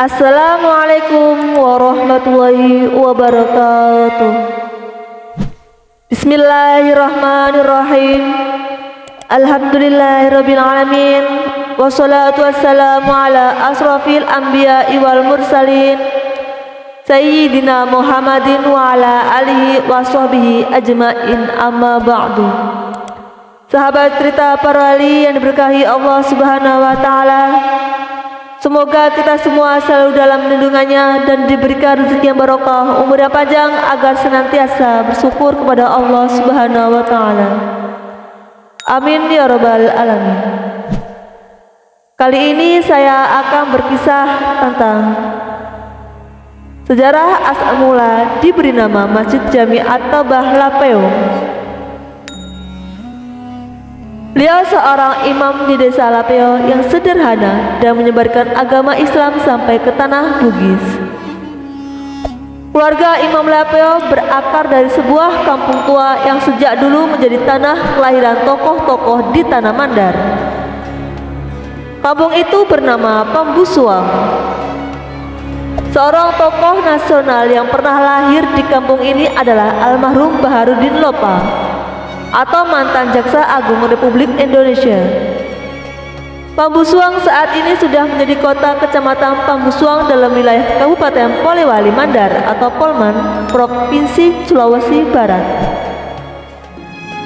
Assalamualaikum warahmatullahi wabarakatuh. Bismillahirrahmanirrahim. Alhamdulillahirabbil alamin. Wassalatu wassalamu ala asrafil anbiya'i wal mursalin Sayyidina Muhammadin wa ala alihi wa sahbihi ajma'in, amma ba'du. Sahabat cerita para wali yang diberkahi Allah Subhanahu wa taala, semoga kita semua selalu dalam lindungannya dan diberikan rezeki yang barokah, umur yang panjang, agar senantiasa bersyukur kepada Allah Subhanahu wa taala. Amin ya rabbal alamin. Kali ini saya akan berkisah tentang sejarah asal mula diberi nama Masjid Jami At-Taubah Lapeo. Beliau seorang imam di desa Lapeo yang sederhana dan menyebarkan agama Islam sampai ke tanah Bugis. Keluarga Imam Lapeo berakar dari sebuah kampung tua yang sejak dulu menjadi tanah kelahiran tokoh-tokoh di tanah Mandar. Kampung itu bernama Pambusuang. Seorang tokoh nasional yang pernah lahir di kampung ini adalah almarhum Baharudin Lopa atau mantan Jaksa Agung Republik Indonesia. Pambusuang saat ini sudah menjadi kota kecamatan Pambusuang dalam wilayah Kabupaten Polewali Mandar atau Polman, Provinsi Sulawesi Barat.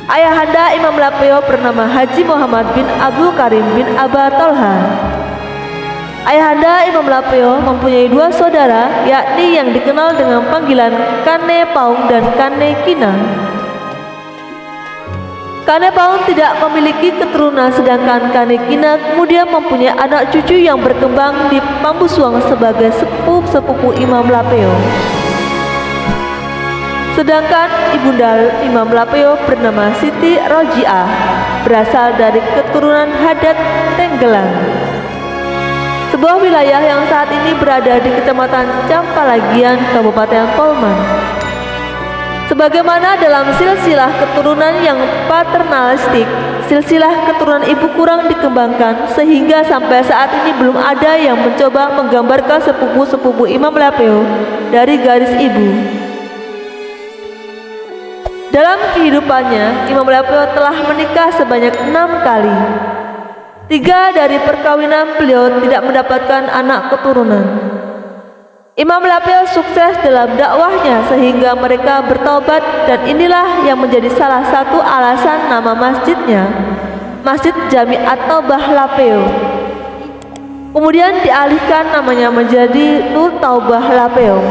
Ayahanda Imam Lapeo bernama Haji Muhammad bin Abdul Karim bin Aba Tolha. Ayahanda Imam Lapeo mempunyai dua saudara, yakni yang dikenal dengan panggilan Kane Paung dan Kane Kina. Kane Paung tidak memiliki keturunan, sedangkan Kane Kina kemudian mempunyai anak cucu yang berkembang di Pambusuang sebagai sepupu Imam Lapeo. Sedangkan ibunda Imam Lapeo bernama Siti Rojiah, berasal dari keturunan Hadat Tenggelang, sebuah wilayah yang saat ini berada di Kecamatan Campalagian, Kabupaten Polman. Sebagaimana dalam silsilah keturunan yang paternalistik, silsilah keturunan ibu kurang dikembangkan sehingga sampai saat ini belum ada yang mencoba menggambarkan sepupu-sepupu Imam Lapeo dari garis ibu. Dalam kehidupannya, Imam Lapeo telah menikah sebanyak 6 kali. 3 dari perkawinan beliau tidak mendapatkan anak keturunan. Imam Lapeo sukses dalam dakwahnya sehingga mereka bertaubat, dan inilah yang menjadi salah satu alasan nama masjidnya, Masjid Jami At-Taubah Lapeo. Kemudian dialihkan namanya menjadi Nur Taubah Lapeo.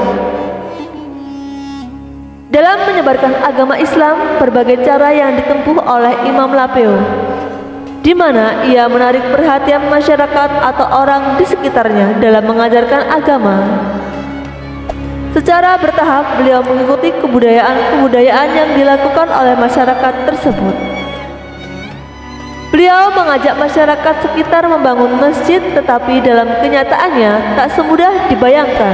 Dalam menyebarkan agama Islam, berbagai cara yang ditempuh oleh Imam Lapeo, di mana ia menarik perhatian masyarakat atau orang di sekitarnya dalam mengajarkan agama. Secara bertahap beliau mengikuti kebudayaan yang dilakukan oleh masyarakat tersebut. Beliau mengajak masyarakat sekitar membangun masjid, tetapi dalam kenyataannya tak semudah dibayangkan.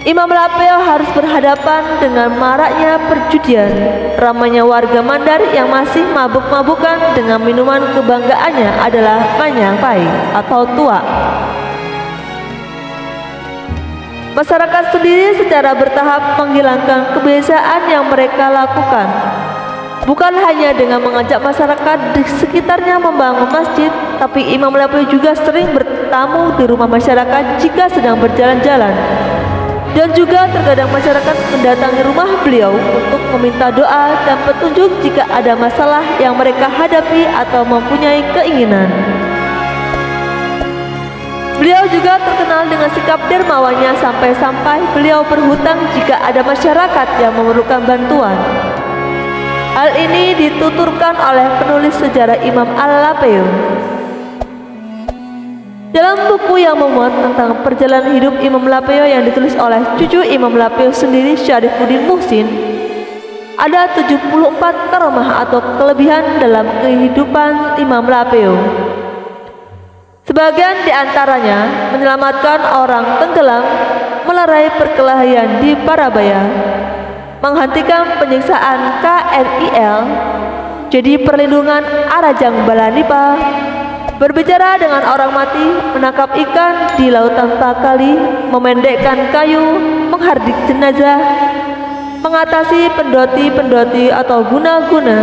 Imam Lapeo harus berhadapan dengan maraknya perjudian, ramainya warga Mandar yang masih mabuk-mabukan dengan minuman kebanggaannya adalah manyang pai atau tua. Masyarakat sendiri secara bertahap menghilangkan kebiasaan yang mereka lakukan. Bukan hanya dengan mengajak masyarakat di sekitarnya membangun masjid, tapi Imam Lapeo juga sering bertamu di rumah masyarakat jika sedang berjalan-jalan. Dan juga terkadang masyarakat mendatangi rumah beliau untuk meminta doa dan petunjuk jika ada masalah yang mereka hadapi atau mempunyai keinginan. Beliau juga terkenal dengan sikap dermawannya sampai-sampai beliau berhutang jika ada masyarakat yang memerlukan bantuan. Hal ini dituturkan oleh penulis sejarah Imam Al-Lapeo. Dalam buku yang memuat tentang perjalanan hidup Imam Lapeo yang ditulis oleh cucu Imam Lapeo sendiri, Syarifuddin Muhsin, ada 74 karomah atau kelebihan dalam kehidupan Imam Lapeo. Sebagian di antaranya menyelamatkan orang tenggelam, melerai perkelahian di Parabaya, menghentikan penyiksaan KRIL, jadi perlindungan Arajang Balanipa, berbicara dengan orang mati, menangkap ikan di lautan kali, memendekkan kayu, menghardik jenazah, mengatasi pendoti-pendoti atau guna-guna,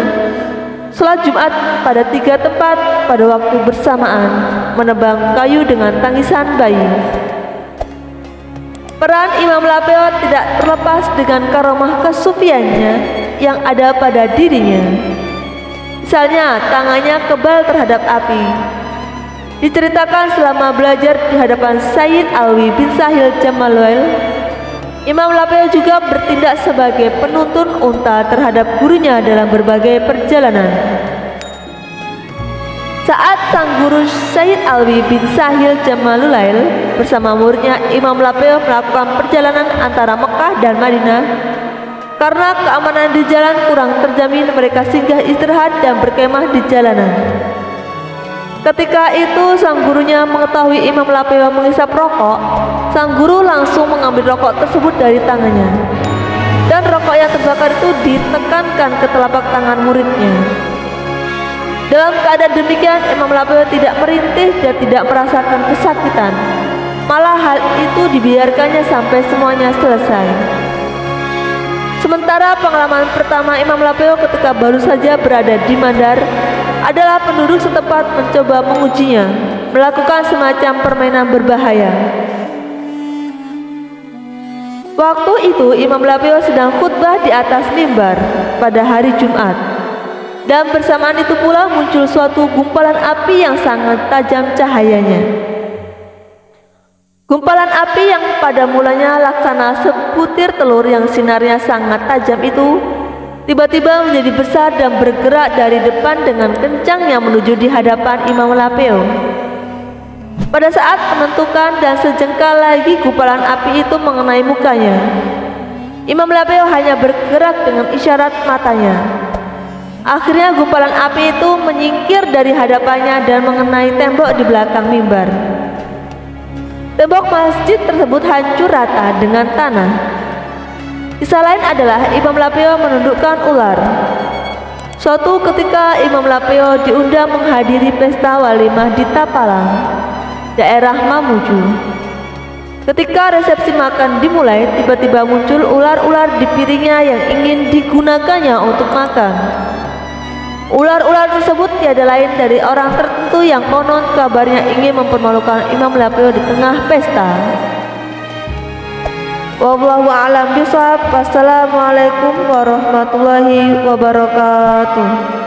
sholat Jumat pada 3 tempat pada waktu bersamaan, menebang kayu dengan tangisan bayi. Peran Imam Lapeo tidak terlepas dengan karomah kesufiannya yang ada pada dirinya. Misalnya, tangannya kebal terhadap api. Diceritakan selama belajar di hadapan Sayyid Alwi bin Sahil Jamalwal, Imam Lapeo juga bertindak sebagai penuntun unta terhadap gurunya dalam berbagai perjalanan. Saat sang guru Sayyid Alwi bin Sahil Jamalulail bersama muridnya Imam Lapeo melakukan perjalanan antara Mekah dan Madinah, karena keamanan di jalan kurang terjamin, mereka singgah istirahat dan berkemah di jalanan. Ketika itu sang gurunya mengetahui Imam Lapeo menghisap rokok, sang guru langsung mengambil rokok tersebut dari tangannya, dan rokok yang terbakar itu ditekankan ke telapak tangan muridnya. Dalam keadaan demikian, Imam Lapeo tidak merintih dan tidak merasakan kesakitan. Malah hal itu dibiarkannya sampai semuanya selesai. Sementara pengalaman pertama Imam Lapeo ketika baru saja berada di Mandar adalah penduduk setempat mencoba mengujinya, melakukan semacam permainan berbahaya. Waktu itu Imam Lapeo sedang khutbah di atas mimbar pada hari Jumat. Dan bersamaan itu pula muncul suatu gumpalan api yang sangat tajam cahayanya. Gumpalan api yang pada mulanya laksana sebutir telur yang sinarnya sangat tajam itu tiba-tiba menjadi besar dan bergerak dari depan dengan kencangnya menuju di hadapan Imam Lapeo. Pada saat menentukan dan sejengkal lagi gumpalan api itu mengenai mukanya, Imam Lapeo hanya bergerak dengan isyarat matanya. Akhirnya gumpalan api itu menyingkir dari hadapannya dan mengenai tembok di belakang mimbar. Tembok masjid tersebut hancur rata dengan tanah. Kisah lain adalah Imam Lapeo menundukkan ular. Suatu ketika Imam Lapeo diundang menghadiri pesta walimah di Tapalang, daerah Mamuju. Ketika resepsi makan dimulai, tiba-tiba muncul ular-ular di piringnya yang ingin digunakannya untuk makan. Ular-ular tersebut tiada lain dari orang tertentu yang konon kabarnya ingin mempermalukan Imam Lapeo di tengah pesta. Wallahu a'lam bishawab. Wassalamualaikum warahmatullahi wabarakatuh.